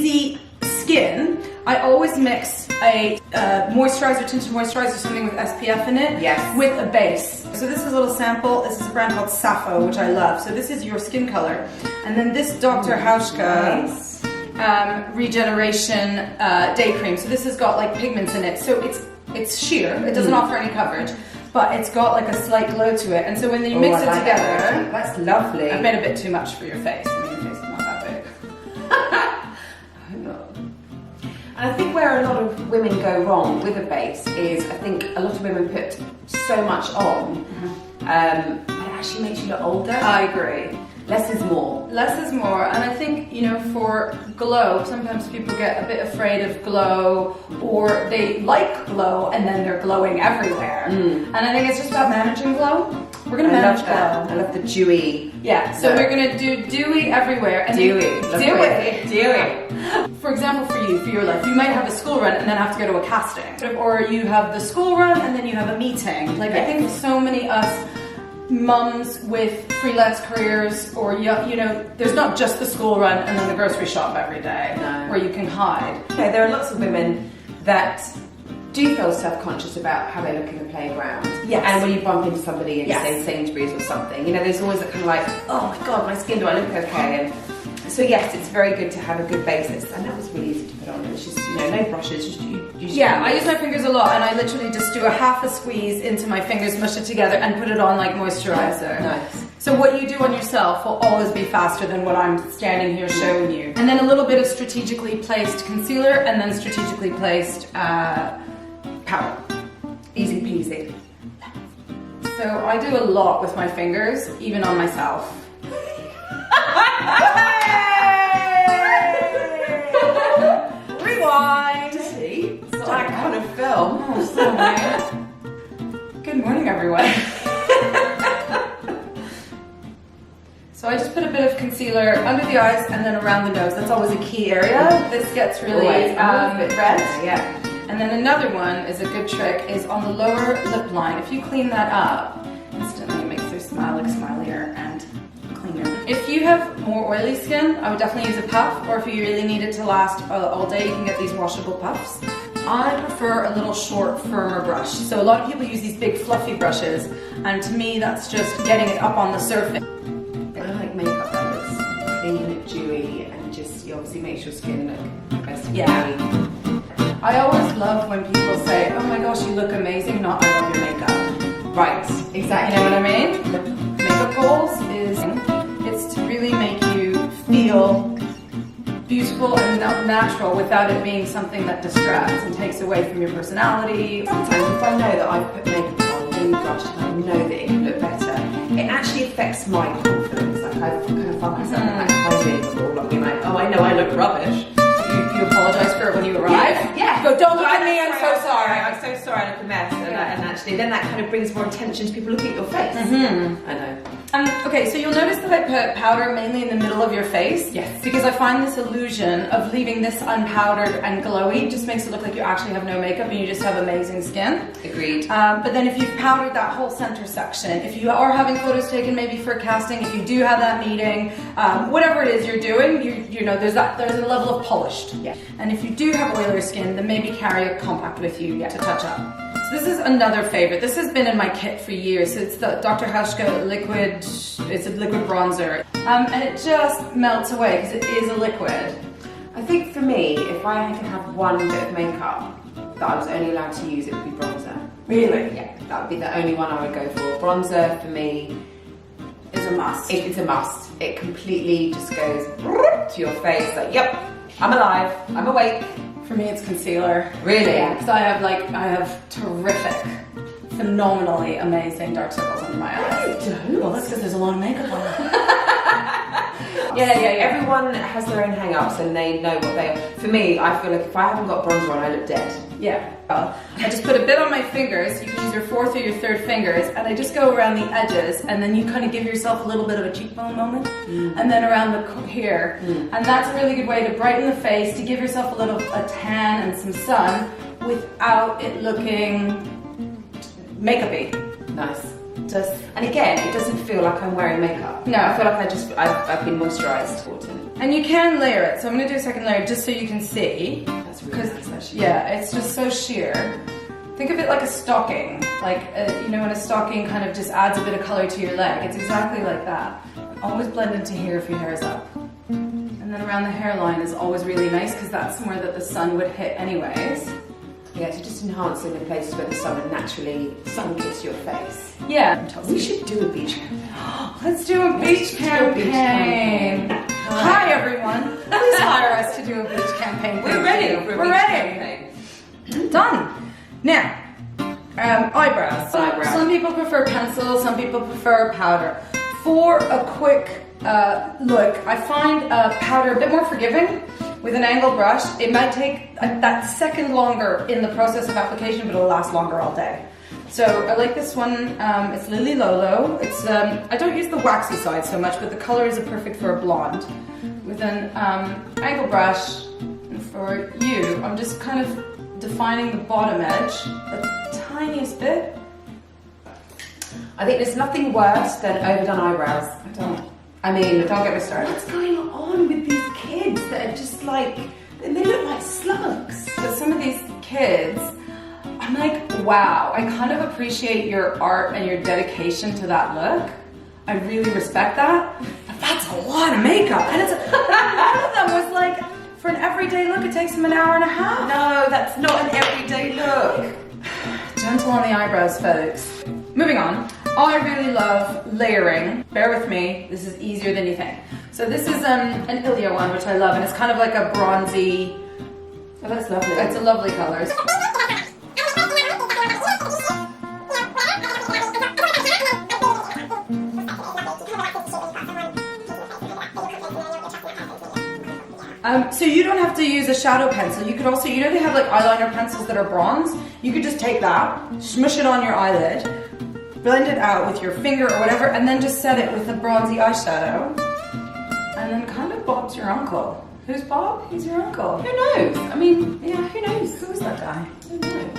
the skin, I always mix a moisturizer, tinted moisturizer, something with SPF in it, yes, with a base. So this is a little sample. This is a brand called Sappho, which I love. So this is your skin color. And then this Dr. Hauschka Regeneration Day Cream. So this has got like pigments in it. So it's sheer. It doesn't offer any coverage, but it's got like a slight glow to it. And so when you mix it together, that's lovely. I've made a bit too much for your face. I mean, your face is not that big. And I think where a lot of women go wrong with a base is, I think a lot of women put so much on, it actually makes you look older. I agree. Less is more. Less is more, and I think, you know, for glow, sometimes people get a bit afraid of glow, or they like glow and then they're glowing everywhere. And I think it's just about managing glow. We're gonna manage glow. I love the dewy. Yeah, so we're gonna do dewy everywhere. And Dewy. For example, for you, for your life, you might have a school run and then have to go to a casting. Or you have the school run and then you have a meeting. Like, I think so many us mums with freelance careers, or you know, there's not just the school run and then the grocery shop every day where you can hide. Okay, there are lots of women that do feel self-conscious about how they look in the playground. Yes. And when you bump into somebody in say Sainsbury's or something, you know, there's always that kind of like, oh my god, my skin, do I look okay? And so yes, it's very good to have a good basis, and that was really easy to put on. It's just, you know, no brushes, just use I use my fingers a lot, and I literally just do a half a squeeze into my fingers, mush it together, and put it on like moisturizer. Nice. So what you do on yourself will always be faster than what I'm standing here showing you. And then a little bit of strategically placed concealer, and then strategically placed powder. Easy peasy. So I do a lot with my fingers, even on myself. Rewind. See? It's that kind of film. Oh, so weird. Good morning, everyone. So I just put a bit of concealer under the eyes and then around the nose. That's always a key area. This gets really red. Yeah. And then another one is a good trick is on the lower lip line. If you clean that up, instantly it makes their smile look smilier and cleaner. If you have more oily skin, I would definitely use a puff, or if you really need it to last all day, you can get these washable puffs. I prefer a little short, firmer brush. So a lot of people use these big fluffy brushes, and to me that's just getting it up on the surface. I like makeup that looks clean, dewy, and just obviously makes your skin look best. I always love when people say, oh my gosh, you look amazing, not I love your makeup. Right, exactly. You know what I mean? The makeup goals is it's to really make you feel beautiful and natural without it being something that distracts and takes away from your personality. Sometimes if I know that I've put makeup on, really brushed, and I know that it can look better, it actually affects my confidence. Like I've kind of found myself like hiding before, like being like, oh, I know I look rubbish. You apologize for it when you arrive? Yeah. Go, don't look at me, I'm so sorry. I'm so sorry, I look a mess. And actually, then that kind of brings more attention to people looking at your face. I know. Okay, so you'll notice that I put powder mainly in the middle of your face. Yes. Because I find this illusion of leaving this unpowdered and glowy just makes it look like you actually have no makeup and you just have amazing skin. Agreed. But then if you've powdered that whole center section, if you are having photos taken maybe for casting, if you do have that meeting, whatever it is you're doing, you know, there's a level of polished. Yeah. And if you do have oilier skin, then maybe carry a compact with you to touch up. So this is another favorite. This has been in my kit for years. It's the Dr. Hauschka liquid, it's a liquid bronzer. And it just melts away because it is a liquid. I think for me, if I had to have one bit of makeup that I was only allowed to use, it would be bronzer. Really? Yeah, that would be the only one I would go for. Bronzer, for me, Is a must. it's a must. It completely just goes to your face, like, yep, I'm alive, I'm awake. For me, it's concealer. Really? Yeah, because I have terrific, phenomenally amazing dark circles under my eyes. Well, that's because there's a lot of makeup on it. Yeah. Everyone has their own hang-ups and they know what they are. For me, I feel like if I haven't got bronzer on, I look dead. Yeah. Well, I just put a bit on my fingers. You can use your fourth or your third fingers, and I just go around the edges, and then you kind of give yourself a little bit of a cheekbone moment, and then around the here. And that's a really good way to brighten the face, to give yourself a tan and some sun without it looking makeup-y. Nice. does. And again, it doesn't feel like I'm wearing makeup. No. I feel like I've been moisturised. And you can layer it. So I'm going to do a second layer just so you can see. That's really nice, actually. Yeah, it's just so sheer. Think of it like a stocking. Like, you know, when a stocking kind of just adds a bit of colour to your leg. It's exactly like that. Always blend into here if your hair is up. And then around the hairline is always really nice because that's somewhere that the sun would hit anyways. Yeah, so just enhancing the places where the sun would naturally sun-kiss your face. Yeah. We should do a beach campaign. Let's do a beach campaign. Hi everyone. Please hire us to do a beach campaign. We're ready. We're ready. Done. Now, eyebrows. Some people prefer pencil, some people prefer powder. For a quick look, I find powder a bit more forgiving. With an angled brush, it might take that second longer in the process of application, but it'll last longer all day. So I like this one. It's Lily Lolo. It's I don't use the waxy side so much, but the color is perfect for a blonde. With an angled brush, and for you, I'm just kind of defining the bottom edge the tiniest bit. I think there's nothing worse than overdone eyebrows. I mean, Don't get me started. what's going on with these kids that are just like, they look like slugs. But some of these kids, I'm like, wow, I kind of appreciate your art and your dedication to that look. I really respect that. But that's a lot of makeup. And one of them was like, for an everyday look, it takes them an hour and a half. No, that's not an everyday look. Gentle on the eyebrows, folks. Moving on. I really love layering. Bear with me, this is easier than you think. So this is an Ilia one, which I love, and it's kind of like a bronzy. Oh, that's lovely. It's a lovely color. So you don't have to use a shadow pencil. You could also, you know, they have like eyeliner pencils that are bronze. You could just take that, smush it on your eyelid, blend it out with your finger or whatever, and then just set it with a bronzy eyeshadow. And then kind of Bob's your uncle. Who's Bob? He's your uncle. Who knows? I mean, yeah, who knows? Who's that guy? I don't know.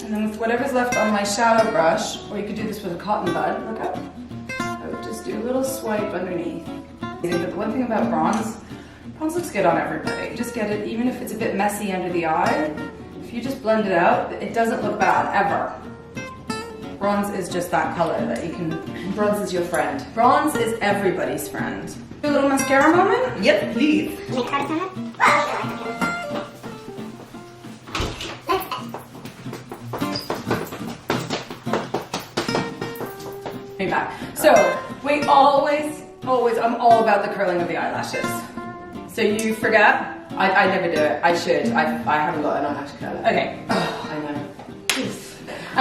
And then with whatever's left on my shadow brush, or you could do this with a cotton bud, look up. I would just do a little swipe underneath. But the one thing about bronze looks good on everybody. Just get it, even if it's a bit messy under the eye, if you just blend it out, it doesn't look bad, ever. Bronze is just that color that you can... Bronze is your friend. Bronze is everybody's friend. Do a little mascara moment? Yep, please. Back. So, we always, I'm all about the curling of the eyelashes. So you forget? I never do it. I should. I haven't got an eyelash curler. Okay. Oh, I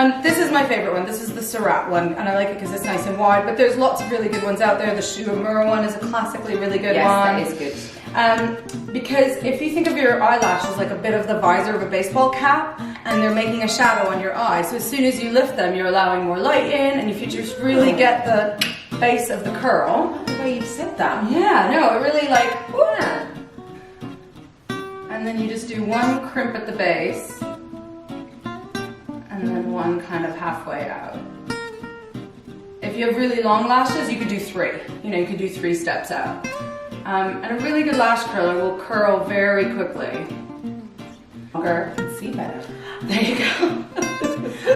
know. This is my favorite one. This is the Surratt one, and I like it because it's nice and wide, but there's lots of really good ones out there. The Shuamura one is a classically really good one. Yes, that is good. Because if you think of your eyelashes like a bit of the visor of a baseball cap, and they're making a shadow on your eye, so as soon as you lift them, you're allowing more light in, and if you just really get the base of the curl. The way you've said that. Yeah, no, it really like, yeah. And then you just do one crimp at the base, and then one kind of halfway out. If you have really long lashes, you could do 3. You know, you could do 3 steps out. And a really good lash curler will curl very quickly. Longer. I can see better. There you go.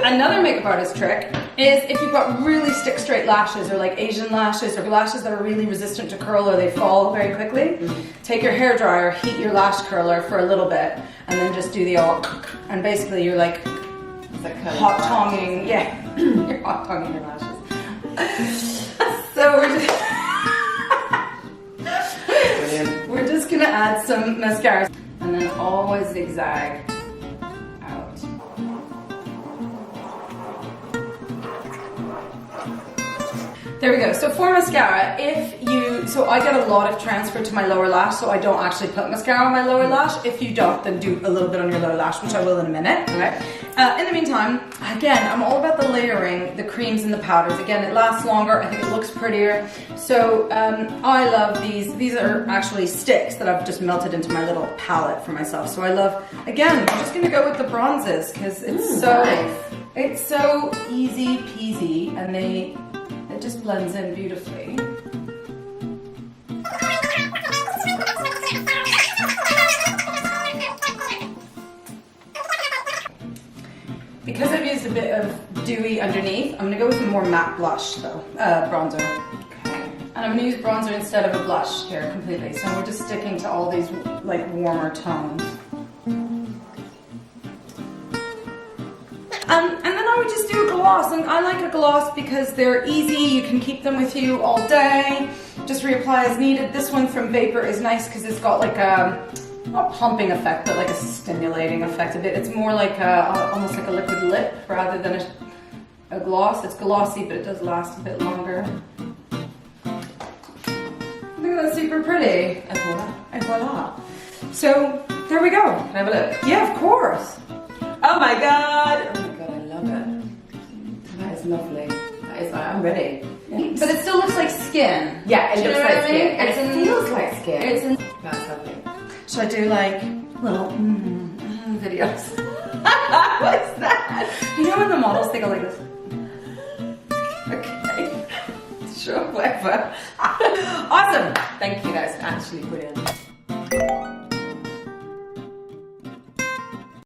Another makeup artist trick is if you've got really stick straight lashes, or like Asian lashes, or lashes that are really resistant to curl or they fall very quickly, take your hairdryer, heat your lash curler for a little bit, and then just do the all, and basically you're like hot tonging, yeah, you're hot tonging your lashes. So we're just gonna add some mascara, and then always zigzag out. There we go. So for mascara, so I get a lot of transfer to my lower lash, so I don't actually put mascara on my lower lash. If you don't, then do a little bit on your lower lash, which I will in a minute. Okay. In the meantime, again, I'm all about the layering, the creams and the powders. Again, it lasts longer. I think it looks prettier. So I love these. These are actually sticks that I've just melted into my little palette for myself. So I love, again, I'm just going to go with the bronzes because it's so... Nice. It's so easy peasy, and it just blends in beautifully. Because I've used a bit of dewy underneath, I'm gonna go with a more matte blush though, bronzer. Okay. And I'm gonna use bronzer instead of a blush here completely. So we're just sticking to all these like warmer tones. And then I would just do a gloss, and I like a gloss because they're easy, you can keep them with you all day, just reapply as needed. This one from Vapor is nice because it's got like a, not a plumping effect, but like a stimulating effect a bit. It's more like almost like a liquid lip rather than a gloss. It's glossy, but it does last a bit longer. Look at that, super pretty. And voila. And voila. So, there we go. Can I have a look? Yeah, of course. Oh my god! Oh my god, I love it. That is lovely. That is like, I'm ready. But it still looks like skin. Yeah, it Do you looks know like what I mean? skin. And it feels like skin. It's in. That's lovely. Should I do like little videos? What's that? You know when the models they go like this? Okay. Sure, whatever. Awesome. Thank you, that's actually brilliant.